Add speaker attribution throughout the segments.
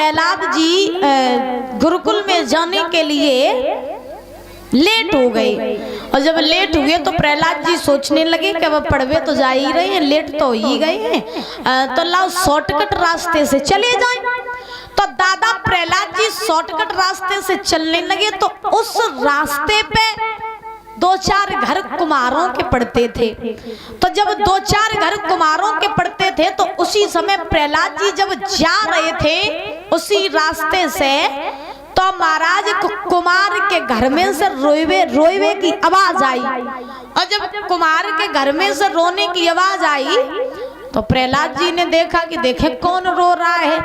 Speaker 1: प्रहलाद जी गुरुकुल में जाने के लिए लेट हो गए। और जब लेट हुए तो प्रहलाद जी सोचने लगे कि अब पढ़वे तो जा ही रहे हैं, लेट तो हो ही गए हैं, तो लाओ शॉर्टकट रास्ते से चले जाएं। तो दादा प्रहलाद जी शॉर्टकट रास्ते से चलने लगे तो उस रास्ते पे दो चार घर कुम्हारों के पड़ते थे। तो जब दो चार घर कुम्हारों के पड़ते थे तो उसी समय प्रहलाद जी जब जा रहे थे उसी रास्ते से, तो महाराज कुमार के घर में से रोइवे की आवाज आई। और जब कुमार के घर में से रोने की आवाज आई तो प्रहलाद जी ने देखा कि देखे कौन रो रहा है।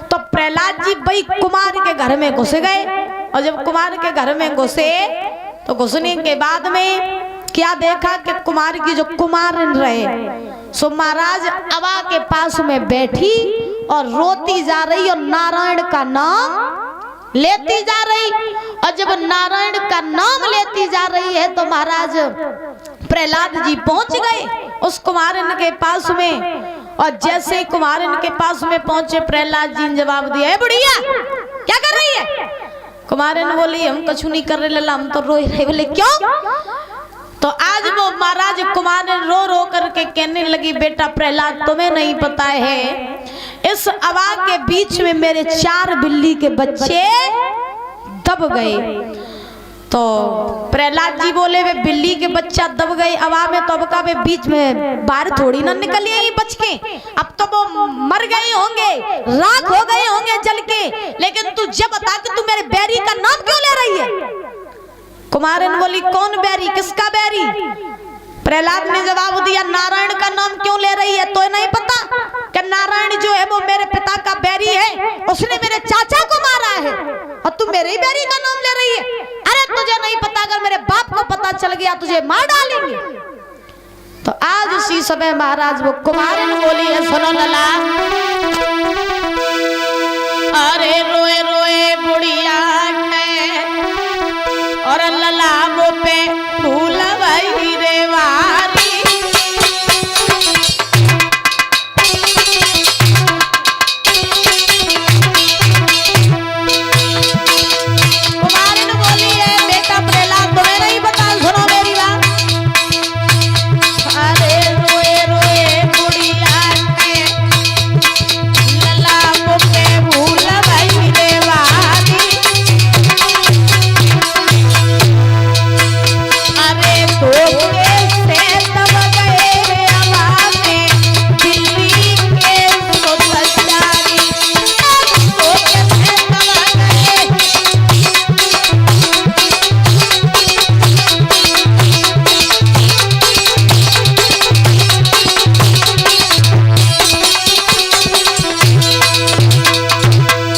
Speaker 1: तो प्रहलाद जी भाई कुमार के घर में घुस गए। और जब कुमार के घर में घुसे तो घुसने के बाद में क्या देखा कि कुमार की जो कुमारन रहे सो महाराज अवा के पास में बैठी और रोती जा रही और नारायण का नाम लेती जा रही। और जब नारायण का नाम लेती जा रही है तो महाराज प्रहलाद जी पहुंच गए उस कुमारन के पास में। और जैसे ही कुमारन के पास में पहुंचे प्रहलाद जी ने जवाब दिया, है बुढ़िया क्या कर रही है? कुमारन बोली हम कुछ नहीं कर रहे लला, हम तो रो रहे। बोले क्यों? तो आज वो महाराज कुमारन रो रो करके कहने लगी, बेटा प्रहलाद तुम्हें नहीं पता है इस अवा के बीच में मेरे 4 बिल्ली के बच्चे दब गए। तो प्रहलाद जी बोले वे बिल्ली के बच्चा दब गए अवा में, तो अब का वे बीच में बाहर थोड़ी ना निकल आई बच के, अब तो वो मर गए होंगे, राख हो गए होंगे जल के। लेकिन तू जब बता कि तू मेरे बैरी का नाम क्यों ले रही है? कुमारन बोली कौन बैरी, किसका बैरी? प्रहलाद ने जवाब दिया नारायण का नाम क्यों ले रही है? तो नहीं पता कि नारायण जो है वो मेरे पिता का बैरी है, उसने मेरे चाचा को मारा है और तू मेरे ही बैरी का नाम ले रही है? अरे तुझे नहीं पता, अगर मेरे बाप को पता चल गया तुझे मार डालेंगे। तो आज उसी समय महाराज वो कुमारन बोली है, सुनो लला, अरे रोए रोए बुढ़िया और लला वो पे फूल भाई रे वारी। कुमारन बोली है बेटा प्रहलाद तुम्हें नहीं पता, सुनो मेरी बात। अरे रोए रोए बुढ़िया लला वो पे फूल भाई रे वारी। अरे धोखे से दब गए अवा में दिल्ली के सोचदारी, धोखे से दब गए।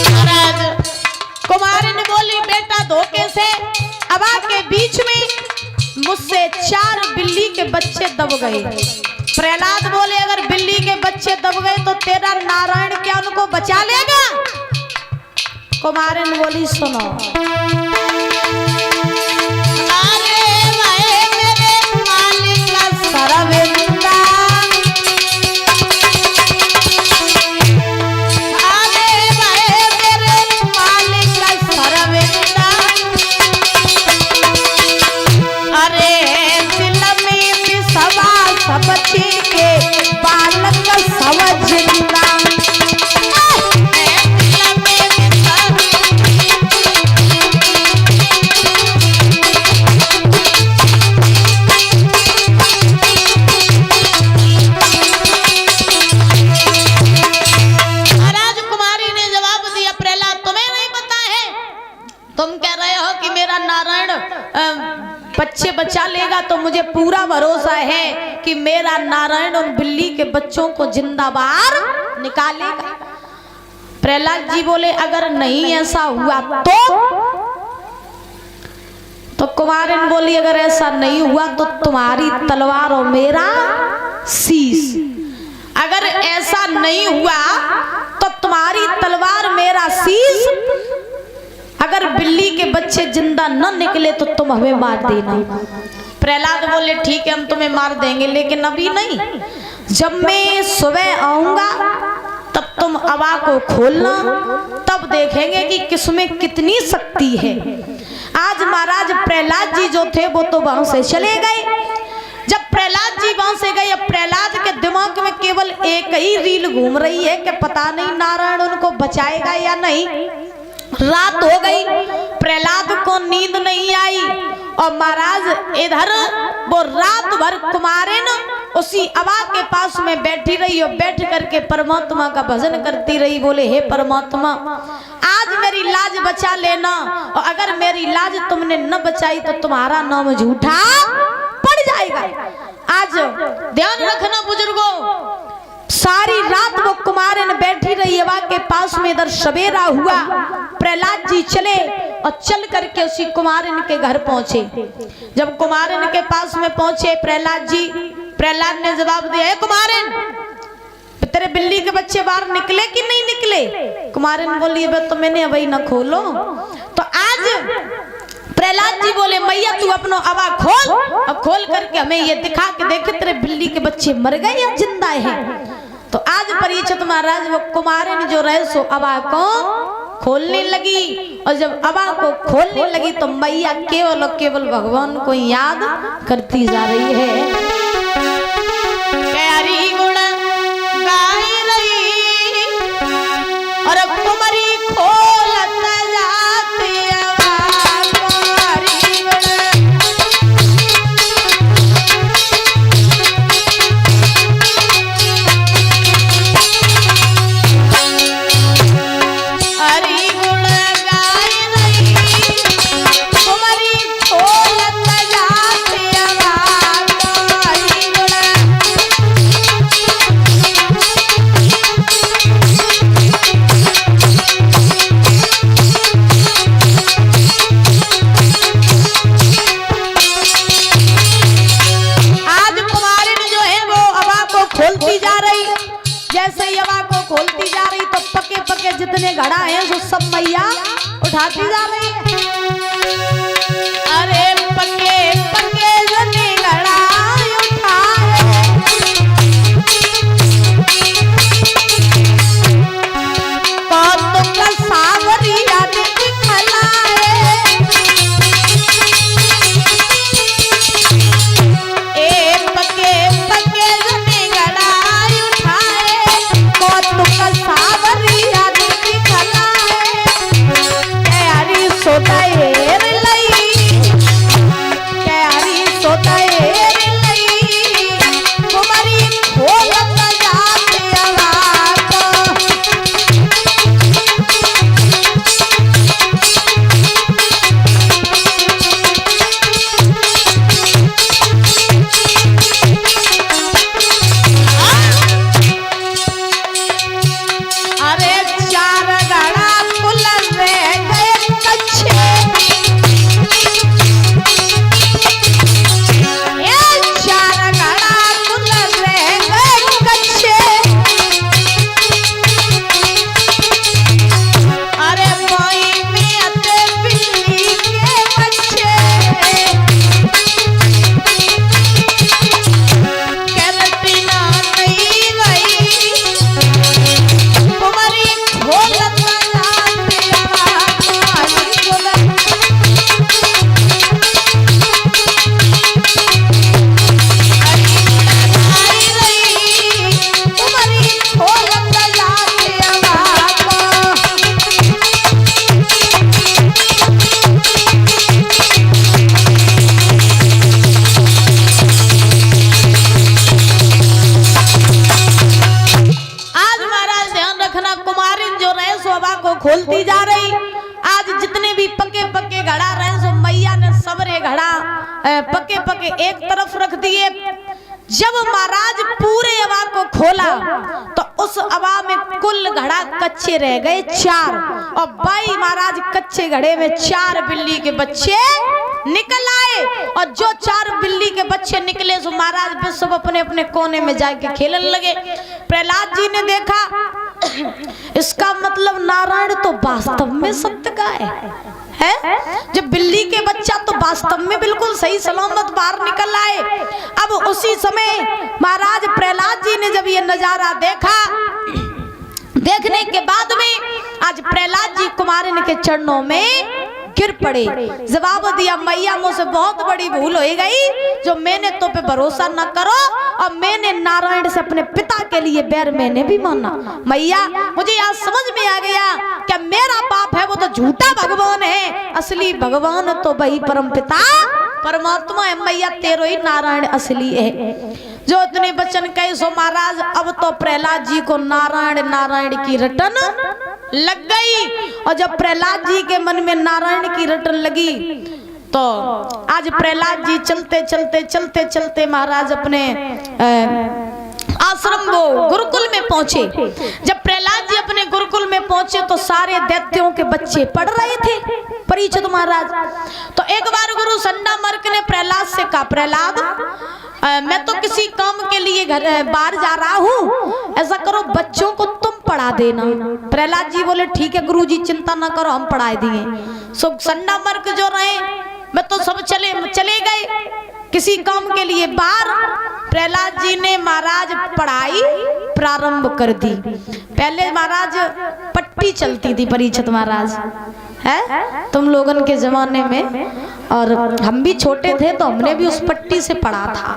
Speaker 1: महाराज कुमारन बोली बेटा धोखे से अवा के बीच में मुझसे 4 बिल्ली के बच्चे दब गए। प्रहलाद बोले अगर बिल्ली के बच्चे दब गए तो तेरा नारायण क्या उनको बचा लेगा? कुमारन बोली सुनो, अरे भाई मेरे मालिक का सरविंदा, अरे भाई मेरे मालिक का सरविंदा, अरे दिल में भी सवा सबची के बालक सब जिंदा। महाराज कुमारी ने जवाब दिया प्रहलाद तुम्हें नहीं पता है, तुम कह रहे हो कि मेरा नारायण बच्चे बचा लेगा, तो मुझे पूरा भरोसा है कि मेरा नारायण उन बिल्ली के बच्चों को जिंदा बाहर निकालेगा। प्रहलाद जी बोले अगर नहीं ऐसा हुआ तो कुमारन बोली अगर ऐसा नहीं हुआ तो तुम्हारी तलवार और मेरा शीश। अगर ऐसा नहीं हुआ तो तुम्हारी तलवार मेरा शीश, अगर बिल्ली के बच्चे जिंदा न निकले तो तुम हमें मार देना। प्रहलाद बोले ठीक है हम तुम्हें मार देंगे, लेकिन अभी नहीं, जब मैं सुबह आऊंगा तब तुम अबा को खोलना, तब देखेंगे कि किसमें कितनी शक्ति है। आज महाराज प्रहलाद जी जो थे वो तो वहां से चले गए। जब प्रहलाद जी वहां से गए, अब प्रहलाद के दिमाग में केवल एक ही रील घूम रही है कि पता नहीं नारायण उनको बचाएगा या नहीं। रात हो गई, प्रहलाद को नींद नहीं आई और महाराज इधर वो रात भर कुमारिन उसी अबा के पास में बैठी रही और बैठ करके परमात्मा का भजन करती रही। बोले हे परमात्मा, आज मेरी लाज बचा लेना, और अगर मेरी लाज तुमने न बचाई तो तुम्हारा नाम झूठा पड़ जाएगा। आज ध्यान रखना बुजुर्गों, सारी रात वो कुमारिन बैठी रही अबा के पास में। इधर सवेरा हुआ, प्रहलाद जी चले और चल करके उसी कुमारिन के घर पहुंचे। जब कुमारिन के पास में पहुंचे प्रहलाद ने जवाब दिया, कुमारिन तेरे बिल्ली के बच्चे बाहर निकले कि नहीं निकले? कुमारिन बोली तो मैंने अभी न खोलो। तो आज प्रहलाद जी बोले मैया तू अपनो अबा खोल, और खोल करके हमें ये दिखा के देखे तेरे बिल्ली के बच्चे मर गए या जिंदा है। तो आज परीक्षित महाराज वो कुमारिन जो रहे सो अबा को खोलने लगी, और जब अबा को खोलने लगी तो मैया केवल और केवल भगवान को याद करती जा रही है। प्यारी गुण गाई रही और कुमारी खोलत जाती जितने घड़ा है वो सब मैया उठाती जा रही है। अरे पके पके जितने घड़ा उठाए, कौतुक का सावरिया दिखलाए, ए पके पके जितने घड़ा उठाए, कौतुक का सावरिया खोलती जा रही। आज जितने भी पके पके घड़ा रहे सो मैया ने सबरे घड़ा पके पके एक तरफ रख दिए। जब महाराज पूरे अबा को खोला तो उस अबा में कुल घड़ा कच्चे रह गए 4, और भाई महाराज कच्चे घड़े में 4 बिल्ली के बच्चे निकल आए। और जो 4 बिल्ली के बच्चे निकले सो महाराज सब अपने अपने कोने में जाके खेलने लगे। प्रहलाद जी ने देखा इसका मतलब नारायण तो वास्तव में सत्य का है? जब बिल्ली के बच्चा तो वास्तव में बिल्कुल सही सलामत बाहर निकल आए। अब उसी समय महाराज प्रहलाद जी ने जब ये नजारा देखा, देखने के बाद में आज प्रहलाद जी कुमारन के चरणों में गिर पड़े। जवाब दिया, मैया मुझसे बहुत बड़ी भूल हो गई, जो मैंने तो पे भरोसा न करो, और मैंने नारायण से अपने पिता के लिए बैर मैंने भी माना। मैया मुझे आज समझ में आ गया कि मेरा बाप है वो तो झूठा भगवान है, असली भगवान तो वही परम पिता परमात्मा है। मैया तेरो ही नारायण असली है। जो इतने वचन कहे सो महाराज, अब तो प्रहलाद जी को नारायण नारायण की रटन लग गई। और जब प्रहलाद जी के मन में नारायण की रटन लगी तो आज प्रहलाद जी चलते चलते चलते चलते महाराज अपने आश्रम वो गुरुकुल में पहुंचे। जब प्रहलाद जी अपने गुरुकुल में पहुंचे तो सारे दैत्यों के बच्चे पढ़ रहे थे परीक्षित महाराज। तो एक बार गुरु संडामर्क ने प्रहलाद से कहा, प्रहलाद मैं तो किसी काम के लिए घर बाहर जा रहा हूँ, ऐसा करो बच्चों को तुम पढ़ा देना। प्रहलाद जी बोले ठीक है गुरुजी, चिंता ना करो हम पढ़ा दिए। सो संडामर्क जो रहे मैं तो सब चले गए किसी काम के लिए बाहर। प्रहलाद जी ने महाराज पढ़ाई प्रारंभ कर दी। पहले महाराज पट्टी चलती थी परीक्षित महाराज, है तुम लोगन के जमाने में, और हम भी छोटे थे तो हमने भी उस पट्टी से पढ़ा था।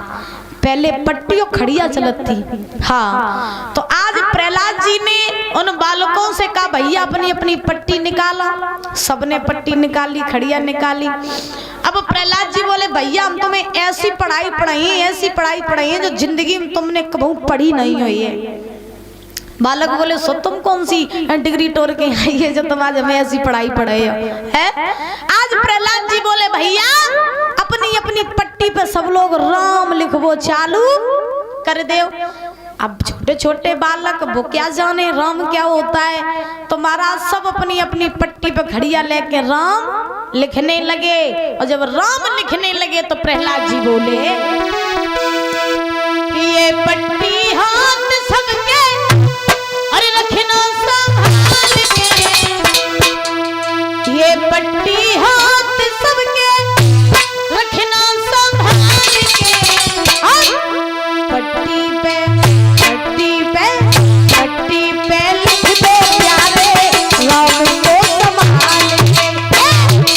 Speaker 1: पहले पट्टी और खड़िया चलत थी। हाँ, तो आज प्रहलाद जी ने उन बालकों से कहा भैया अपनी अपनी पट्टी निकाला। सबने पट्टी निकाली, खड़िया निकाली। अब प्रहलाद जी बोले भैया हम तुम्हें ऐसी पढ़ाई पढ़ाई है, ऐसी पढ़ाई पढ़ाई है जो जिंदगी में तुमने कभी पढ़ी नहीं हुई है। बालक बोले सो तुम कौन सी डिग्री टोर के आई है जो तुम आज हमें ऐसी पढ़ाई पढ़े हो, है? आज प्रहलाद जी बोले भैया अपनी अपनी पट्टी पे सब लोग राम लिखवो चालू कर दो। अब छोटे छोटे बालक वो क्या जाने राम क्या होता है, तो महाराज सब अपनी अपनी पट्टी पे घड़िया लेके राम लिखने लगे। और जब राम लिखने लगे तो प्रहलाद जी बोले ये पट्टी हाथ सबके अरे रखना संभाल के, ये पट्टी हाथ सबके रखना संभाल के। पट्टी पे लिख दो प्यारे राम को संभाल के,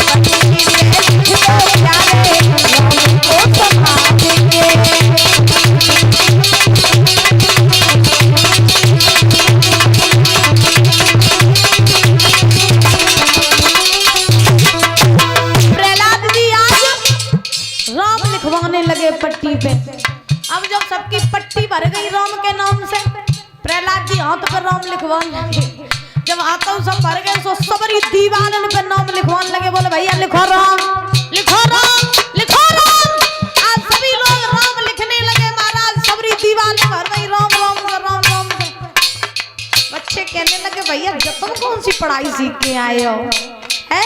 Speaker 1: पट्टी पे लिख दो प्यारे राम को संभाल के। लगे पट्टी पे। अब जब सबकी पट्टी भर गई राम के नाम से, प्रहलाद जी हाथ पर राम लिखवाने लगे। जब हाथों सब भर गए तो सबरी दीवानन पे नाम लिखवाने लगे। बोले भैया लिखो राम, लिखो राम, लिखो राम। आज सभी लोग राम लिखने लगे महाराज, सबरी दीवान भर गई राम राम का राम राम का। बच्चे कहने लगे भैया जब तुम कौन सी पढ़ाई सीख के आए हो, है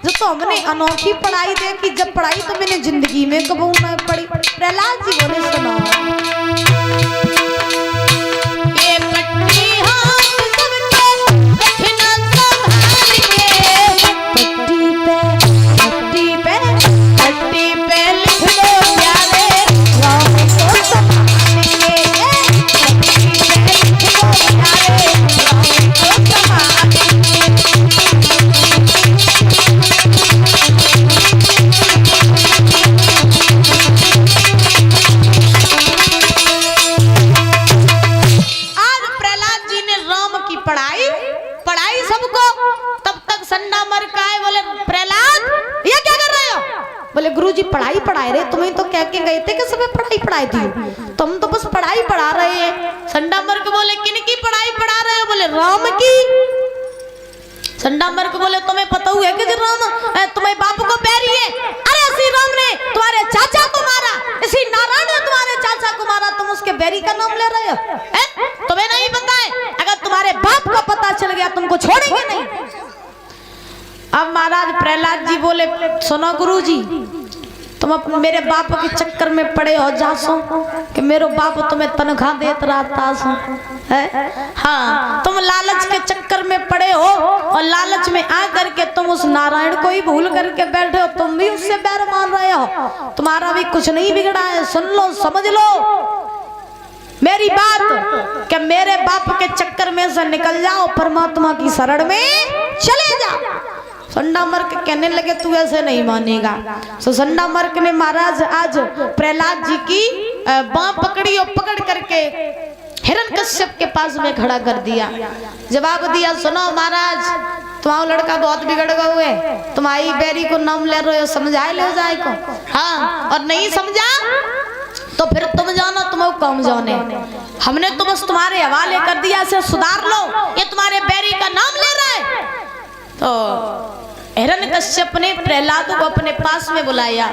Speaker 1: जो तो हमने अनोखी पढ़ाई देखी, जब पढ़ाई तो मैंने जिंदगी में कबू न पढ़ी। प्रहलाद जी बोले सुनो ये पट्टी हाथ सबके रखना संभाल के, पट्टी पे लिख दो प्यारे राम को संभाल के, पट्टी पे लिख दो प्यारे राम को संभाल के। पढ़ाई सबको, तब तक संडामर्क आए। बोले प्रहलाद ये क्या कर रहे हो? बोले गुरुजी पढ़ाई पढ़ाए रहे, तुम्हें तो कह के गए थे कि सब पढ़ाई पढ़ाई थी, तुम तो बस पढ़ाई पढ़ा रहे हैं। संडामर्क बोले किन की पढ़ाई पढ़ा रहे हो? बोले राम की। संडामर्क बोले तुम्हें पता हुआ है कि राम तुम्हारे बाप को बैरी है? अरे इसी राम ने तुम्हारे चाचा को मारा, इसी नारायण ने तुम्हारे चाचा को मारा, तुम उसके बैरी का नाम ले रहे हो? तुम्हें नहीं पता है? अगर तुम्हारे बाप को पता चल गया तुमको छोड़ेंगे नहीं। अब महाराज प्रहलाद जी बोले सुनो गुरुजी, तुम मेरे बाप के चक्कर में पड़े हो जासो कि मेरे बाप तुम्हें तनख्वाह देत रहता सो, है? हाँ, तुम लालच के चक्कर में पड़े हो और लालच में आ करके तुम उस नारायण को ही भूल करके बैठे हो, तुम भी उससे बैर मान रहे हो। तुम्हारा भी कुछ नहीं बिगड़ा है, सुन लो समझ लो। मेरी बात कि मेरे बाप के चक्कर में से निकल जाओ, परमात्मा की शरण में चले जाओ। संडा मर्क कहने लगे तू ऐसे नहीं मानेगा। सो संडा मर्क ने महाराज आज प्रहलाद जी की बाँ पकड़ी और पकड़ करके हिरण्यकश्यप के पास में खड़ा कर दिया। जवाब दिया, सुनो महाराज, तुम्हारा लड़का बहुत बिगड़ गए हुए, तुम्हारी बेरी को नाम ले रहे हो, समझाए ले जाए को। हाँ, और नहीं समझा तो फिर तुम जानो, तुम्हें कम जाने, हमने तो बस तुम्हारे हवाले कर दिया, इसे सुधार लो, ये तुम्हारे बैरी का नाम ले रहा है। तो हिरण्यकश्यप ने प्रहलाद को अपने पास में बुलाया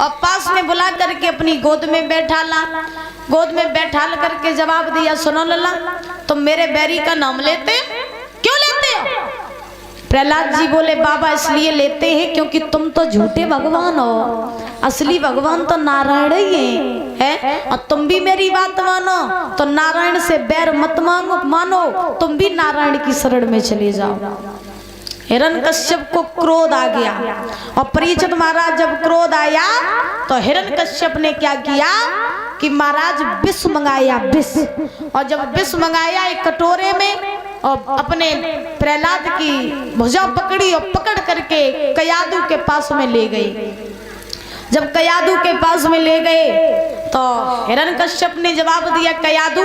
Speaker 1: और पास में बुला करके अपनी गोद में बैठाला। गोद में बैठाल करके जवाब दिया, सुनो लल्ला, तुम मेरे बैरी का नाम लेते क्यों लेते हो? प्रहलाद जी बोले, बाबा इसलिए लेते हैं क्योंकि तुम तो झूठे भगवान हो, असली भगवान तो नारायण ही है। और तुम भी मेरी बात मानो तो नारायण से बैर मत मानो, तुम भी नारायण की शरण में चले जाओ। हिरण्यकश्यप को क्रोध आ गया और परीक्षित महाराज जब क्रोध आया तो हिरण्यकश्यप ने क्या किया कि महाराज विष मंगाया, विष। और जब विष मंगाया एक कटोरे में और अपने प्रहलाद की भुजा पकड़ी और पकड़ करके कयादू के पास में ले गई। जब कयादू के पास में ले गए तो हिरण्यकश्यप ने जवाब दिया, कयादू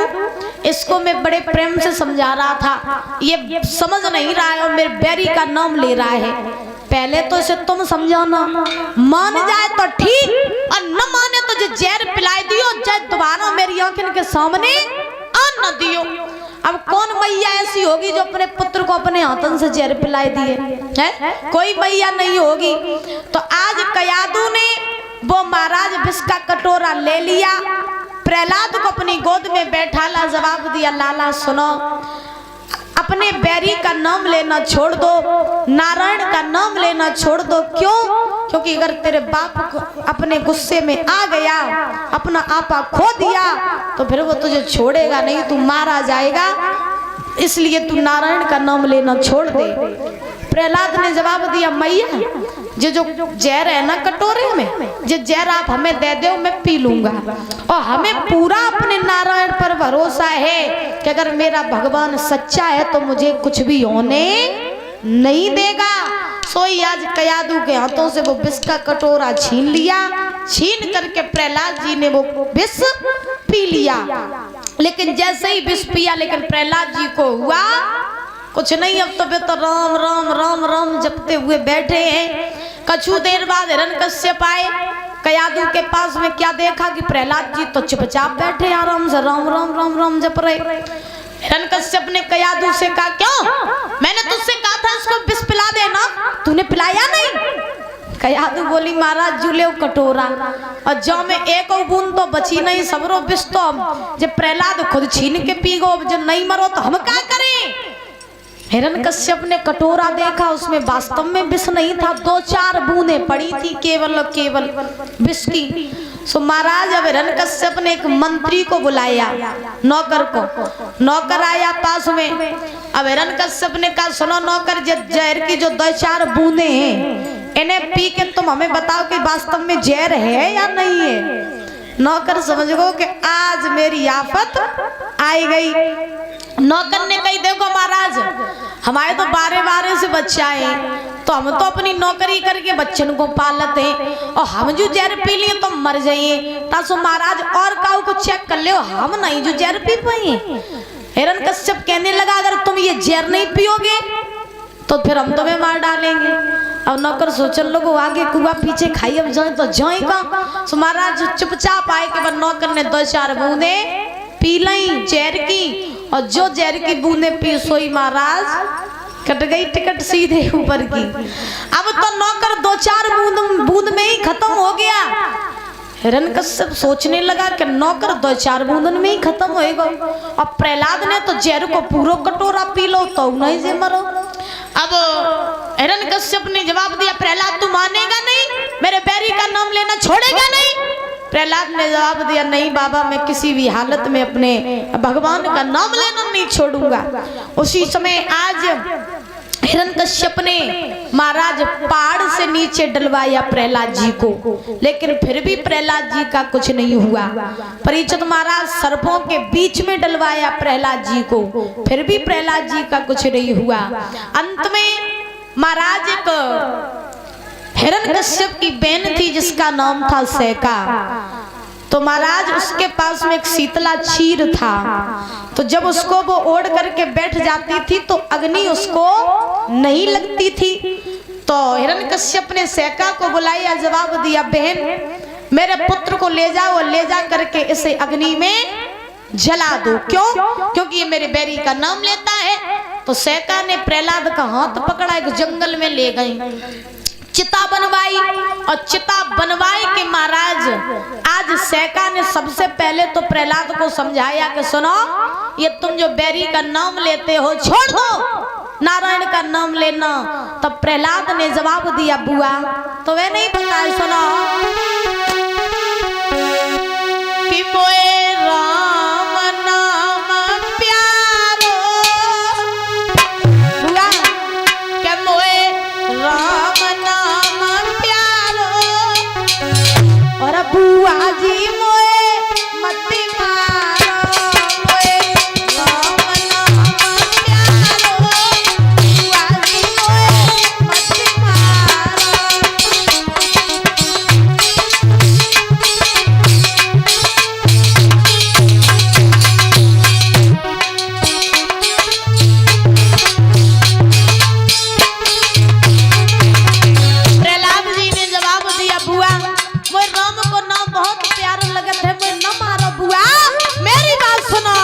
Speaker 1: इसको मैं बड़े प्रेम से समझा रहा था, ये समझ नहीं रहा है और मेरे बैरी का नाम ले रहा है। पहले तो इसे तुम समझाना, मान जाए तो ठीक और न माने तो जो जहर पिलाई दियो, चाहे दोबारा मेरी आंखों के सामने आ न दियो। अब कौन मैया ऐसी होगी जो अपने पुत्र को अपने हाथों से जहर पिलाई दिए है? कोई मैया नहीं होगी। तो आज कयादू ने वो महाराज विष का कटोरा ले लिया, प्रहलाद को अपनी गोद में बैठाला, जवाब दिया, लाला सुनो, अपने बैरी का नाम लेना छोड़ दो, नारायण का नाम लेना छोड़ दो। क्यों? क्योंकि अगर तेरे बाप को अपने गुस्से में आ गया, अपना आपा खो दिया, तो फिर वो तुझे छोड़ेगा नहीं, तू मारा जाएगा, इसलिए तू नारायण का नाम लेना छोड़ दे। प्रहलाद ने जवाब दिया, मैया जो जहर है ना कटोरे में, जो जहर आप हमें दे दो मैं पी लूंगा, और हमें पूरा अपने नारायण पर भरोसा है कि अगर मेरा भगवान सच्चा है तो मुझे कुछ भी होने नहीं देगा। सोई आज कयादू के हाथों से वो विष का कटोरा छीन लिया, छीन करके प्रहलाद जी ने वो विष पी लिया। लेकिन जैसे ही विष पिया, लेकिन प्रहलाद जी को हुआ कुछ नहीं, अब तो वे तो राम राम राम राम जपते हुए बैठे हैं। कछु देर बाद हिरण्यकश्यप आए, कयादू के पास में क्या देखा कि प्रहलाद जी तो चुपचाप बैठे आराम से राम राम राम राम जप रहे। हिरण्यकश्यप ने कयादू से कहा, क्यों? मैंने तुझसे कहा था इसको विष पिला देना, तूने पिलाया नहीं। कयादू बोली, महाराज जुले कटोरा और जो में एक बूंद तो बची नहीं, सबरो विष तो जब प्रहलाद खुद छीन के पी गो, जब नहीं मरो तो हम क्या करें? हिरण्यकश्यप ने कटोरा देखा, उसमें वास्तव में विष नहीं था, 2-4 बूंदें पड़ी थी केवल केवल विष की। सो महाराज अब हिरण्यकश्यप ने एक मंत्री को बुलाया, नौकर को। नौकर आया पास में। अब हिरण्यकश्यप ने कहा, सुनो नौकर, जहर की जो 2-4 बूंदें हैं, इन्हें पी के तुम हमें बताओ कि वास्तव में जहर है या नहीं है। नौकर समझ गो कि आज मेरी आफत आई गई। नौकर ने कही, देखो महाराज, हमारे तो 12 से बच्चा है, तो हम तो अपनी नौकरी करके बच्चन को पालते हैं, और हम जो जहर पी लिए तो मर जाइए, तासो महाराज और काऊ को चेक कर ले, हम नहीं जो जहर पी पाए। हिरण्यकश्यप कहने लगा, अगर तुम ये जहर नहीं पियोगे तो फिर हम तुम्हें मार डालेंगे। अब नौकर सोचन लोगो आगे कुआ पीछे खाई, अब जाए तो जाए का। सो महाराज चुपचाप आए के बाद नौकर ने 2-4 बूंदे पी ली जहर की, और जो जहर की बूंदे पी सोई महाराज कट गई टिकट सीधे ऊपर की। अब तो नौकर 2-4 बूंद में ही खत्म हो गया। हिरण्यकश्यप सोचने लगा कि नौकर 2-4 बूंदन में ही खत्म होएगा, और प्रहलाद ने तो जहर को पूरा कटोरा पी लो तो नहीं से मरो। अब हिरण्यकश्यप ने जवाब दिया, प्रहलाद तू मानेगा नहीं, मेरे बैरी का नाम लेना छोड़ेगा नहीं? प्रहलाद ने जवाब दिया, नहीं बाबा, मैं किसी भी हालत में अपने भगवान का नाम लेना नहीं छोड़ूंगा। उसी समय आज हिरण्यकश्यप ने महाराज पहाड़ से नीचे डलवाया प्रहलाद जी को, लेकिन फिर भी प्रहलाद जी का कुछ नहीं हुआ। परीक्षित महाराज सर्पों के बीच में डलवाया प्रहलाद जी को, फिर भी प्रहलाद जी का कुछ नहीं हुआ। अंत में महाराज एक हिरण्यकश्यप की बहन थी जिसका नाम था सैका। तो महाराज उसके पास में एक शीतला चीर था, तो जब उसको वो ओढ़ करके बैठ जाती थी तो अग्नि उसको नहीं लगती थी। तो हिरण्यकश्यप ने सैका को बुलाया, जवाब दिया, बहन मेरे पुत्र को ले जाओ और ले जा करके इसे अग्नि में जला दो। क्यों? क्योंकि ये मेरे बैरी का नाम लेता है। तो सैका ने प्रहलाद का हाथ पकड़ा, एक जंगल में ले गई, चिता बनवाई और चिता बनवाई के महाराज आज सैका ने सबसे पहले तो प्रहलाद को समझाया कि सुनो, ये तुम जो बैरी का नाम लेते हो छोड़ दो, नारायण का नाम लेना। तब प्रहलाद ने जवाब दिया, बुआ तो वे नहीं पता है, सुनो कि मोए राम नाम प्यारो, बुआ के मोए राम नाम प्यारो, और बुआ जी मोए मत मारो, मोए राम नाम प्यारो, बुआ जी मोए मत मारो। प्रहलाद जी ने जवाब दिया, बुआ वो राम को नाम बहुत प्यारा लगत है, वो न मारो बुआ, मेरी बात सुनो।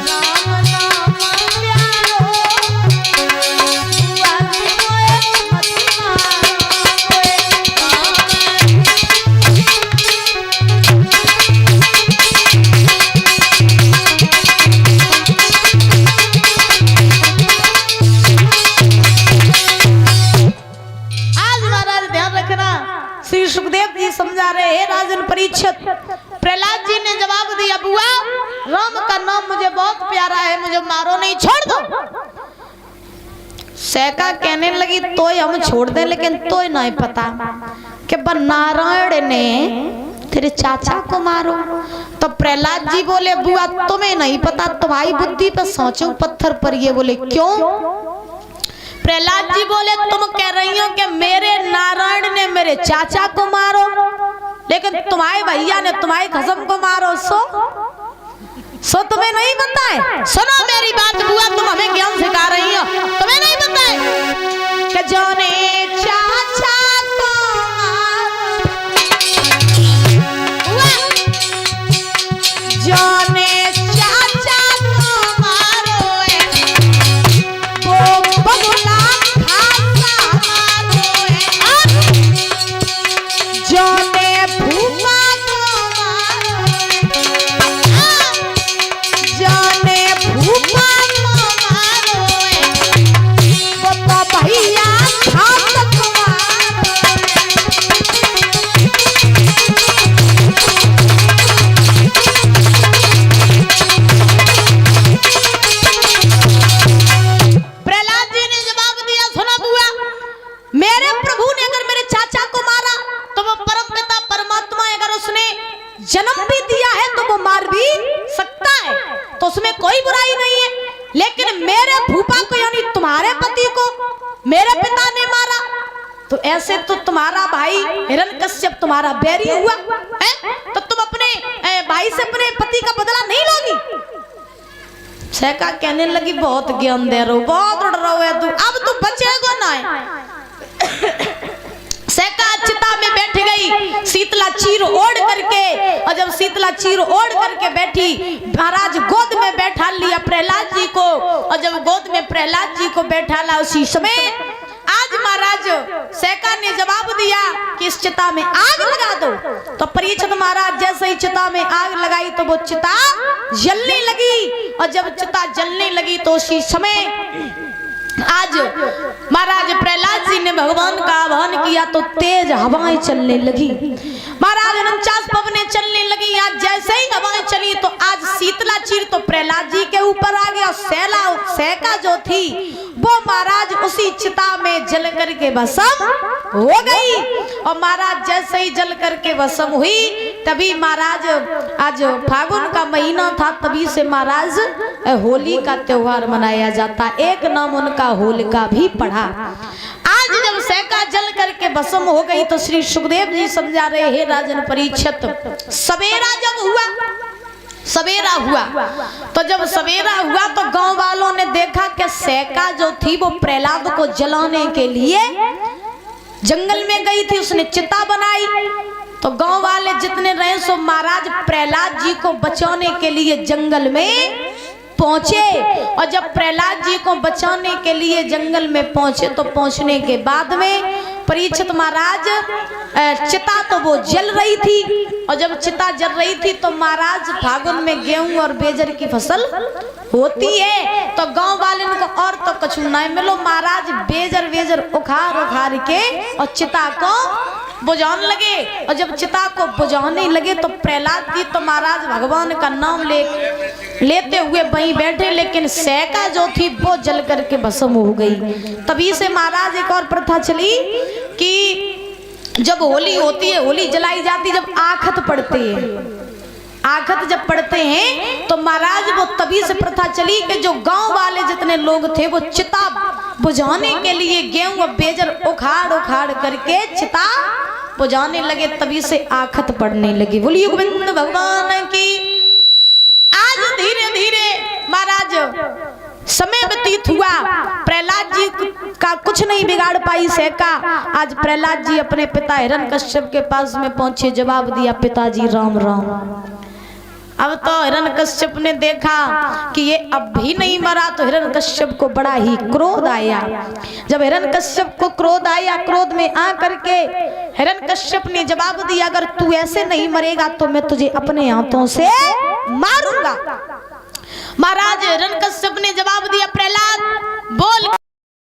Speaker 1: राम नाम प्यारो, बुआ जी मोए मत मारो, आज महाराज ध्यान रखना, श्री सुखदेव जी समझा रहे हैं राजन परीक्षित। प्रहलाद जी ने जवाब दिया, बुआ राम का नाम मुझे बहुत प्यारा है, मुझे मारो नहीं, छोड़ दो। सैका कहने लगी, तोय हम छोड़ दे, लेकिन तोय नहीं पता कि नारायण ने तेरे चाचा को मारो। तो प्रहलाद जी बोले, बुआ तुम्हें नहीं पता, तुम्हारी बुद्धि पे सोचो पत्थर पर। ये बोले क्यों? प्रहलाद जी बोले, तुम कह रही हो कि मेरे नारायण ने मेरे चाचा को मारो, लेकिन तुम्हारे भैया ने तुम्हारी कसम को मारो, सो तुम्हें नहीं पता है। सुनो मेरी बात बुआ, तुम हमें ज्ञान सिखा रही हो, तुम्हें नहीं पता है कि जो ने चाचा को मारो, जो ने चाचा को मारो वो बगुला खासा मारो है, जो ने भूपा को मारो, जो ने भूपा को मारो वो तो भैया खास को मारो। प्रहलाद जी ने जवाब दिया, सुना बुआ, मेरे प्रभु ने अगर मेरे चाचा को मारा तो वो परम पिता परमात्मा अगर उसने जन्म भी दिया है तो वो मार भी सकता है, तो उसमें कोई बुराई नहीं है। लेकिन मेरे भूपा को यानी तुम्हारे पति को मेरे पिता ने मारा, तो ऐसे तो तुम्हारा भाई हिरण्यकश्यप तुम्हारा बैरी हुआ है, तो तुम अपने भाई से अपने पति का बदला नहीं लोगी। सैका कहने लगी, बहुत ज्ञान दे रहे हो, बहुत उड़ रहे हो है तू, अब तू बचेगा ना। सैका चिता में बैठ गई शीतला चीर ओढ़ करके, और जब शीतला चीर ओढ़ करके बैठी, महाराज गोद में बैठा लिया प्रहलाद जी को, और जब गोद में प्रहलाद जी को बैठा ला उसी समय आज महाराज सैका ने जवाब दिया कि इस चिता में आग लगा दो। तो परीक्षित महाराज जैसे ही चिता में आग लगाई तो वो चिता जलने लगी, और जब चिता जलने लगी तो उसी समय आज महाराज प्रहलाद जी ने भगवान का आह्वान किया तो तेज हवाएं चलने लगी। महाराज 49 पवने चलने लगी। आज जैसे ही हवाएं चली तो आज शीतला चीर तो प्रहलाद जी के ऊपर आ गया। सहका जो थी वो महाराज उसी चिता में जल करके भस्म हो गई। और महाराज जैसे ही जल करके भस्म हुई तभी महाराज, आज फागुन का महीना था, तभी से महाराज होली का त्योहार मनाया जाता। एक नाम उनका होलिका भी पड़ा। आज जब सहका जल करके भस्म हो गई तो श्री सुखदेव जी समझा रहे, हे राजन परीक्षित, सवेरा जब हुआ, सवेरा हुआ तो जब सवेरा हुआ तो गांव वालों ने देखा कि सहका जो थी वो प्रहलाद को जलाने के लिए जंगल में गई थी, उसने चिता बनाई। तो गांव वाले जितने रहे सो महाराज प्रहलाद जी को बचाने के लिए जंगल में पहुंचे। और जब प्रहलाद जी को बचाने के लिए जंगल में पहुंचे तो पहुंचने के बाद में परीक्षित महाराज, चिता तो वो जल रही थी। और जब चिता जल रही थी तो महाराज फागुन में गेहूं और बेजर की फसल होती है। तो गांव वाले को और तो कुछ नहीं मिलो, महाराज बेजर उखाड़ के और चिता को बुझाने लगे। और जब चिता को बुझाने लगे तो प्रहलाद जी तो महाराज भगवान का नाम लेते हुए वहीं बैठे, लेकिन सहका जो थी वो जल करके भस्म हो गई। तभी से महाराज एक और प्रथा चली कि जब होली होती है, होली जलाई जाती, जब आखत पड़ते हैं, आखत जब पड़ते हैं तो महाराज वो तभी से प्रथा चली कि जो गांव वाले जितने लोग थे वो चिता बुझाने के लिए गेहूं और बेजर उखाड़ करके चिता बुझाने लगे। तभी से आखत पड़ने लगी। बोलिए गोविंद भगवान की। आज धीरे धीरे महाराज समय व्यतीत हुआ, प्रहलाद जी का कुछ नहीं बिगाड़ पाई सहका। आज प्रहलाद जी अपने पिता हिरण्यकश्यप के पास में पहुंचे, जवाब दिया, पिताजी राम राम। अब तो हिरण्यकश्यप ने देखा कि ये अब भी नहीं मरा तो हिरण्यकश्यप को बड़ा ही क्रोध आया। जब हिरण्यकश्यप को क्रोध आया, क्रोध में आ करके हिरण्यकश्यप ने जवाब दिया, अगर तू ऐसे नहीं मरेगा तो मैं तुझे अपने हाथों से मारूंगा। महाराज हिरण्यकश्यप ने जवाब दिया, प्रहलाद बोल